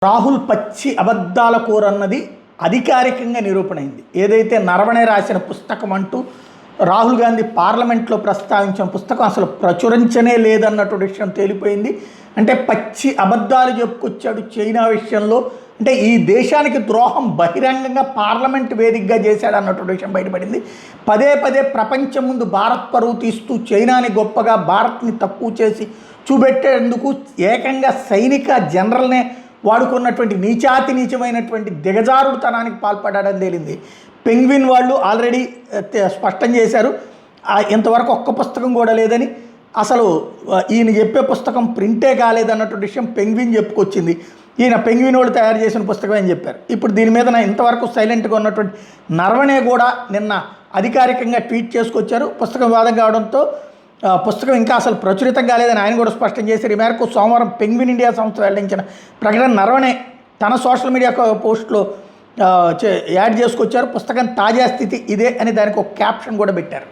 రాహుల్ పచ్చి అబద్ధాల కోరన్నది అధికారికంగా నిరూపణైంది. ఏదైతే నరవణే రాసిన పుస్తకం అంటూ రాహుల్ గాంధీ పార్లమెంట్లో ప్రస్తావించిన పుస్తకం అసలు ప్రచురించనే లేదన్నటువంటి విషయం తేలిపోయింది. అంటే పచ్చి అబద్ధాలు చెప్పుకొచ్చాడు చైనా విషయంలో. అంటే ఈ దేశానికి ద్రోహం బహిరంగంగా పార్లమెంట్ వేదికగా చేశాడు అన్నటువంటి విషయం బయటపడింది. పదే పదే ప్రపంచం ముందు భారత్ పరువు తీస్తూ చైనాని గొప్పగా, భారత్ని తక్కువ చేసి చూపెట్టేందుకు ఏకంగా సైనిక జనరల్నే వాడుకున్నటువంటి నీచమైనటువంటి దిగజారుడుతనానికి పాల్పడాడని తేలింది. పెంగ్విన్ వాళ్ళు ఆల్రెడీ స్పష్టం చేశారు, ఇంతవరకు ఒక్క పుస్తకం కూడా లేదని. అసలు ఈయన చెప్పే పుస్తకం ప్రింటే కాలేదన్నటువంటి విషయం పెంగ్విన్ చెప్పుకొచ్చింది. ఈయన పెంగ్విన్ వాళ్ళు తయారు చేసిన పుస్తకం అని చెప్పారు. ఇప్పుడు దీని మీద ఇంతవరకు సైలెంట్గా ఉన్నటువంటి నరవణే కూడా నిన్న అధికారికంగా ట్వీట్ చేసుకొచ్చారు. పుస్తకం వివాదం కావడంతో పుస్తకం ఇంకా అసలు ప్రచురితం కాలేదని ఆయన కూడా స్పష్టం చేశారు. ఈ మేరకు సోమవారం పెంగ్విన్ ఇండియా సంస్థ వెల్లడించిన ప్రకటన నరవణే తన సోషల్ మీడియా పోస్ట్లో యాడ్ చేసుకొచ్చారు. పుస్తకం తాజా స్థితి ఇదే అని దానికి ఒక క్యాప్షన్ కూడా పెట్టారు.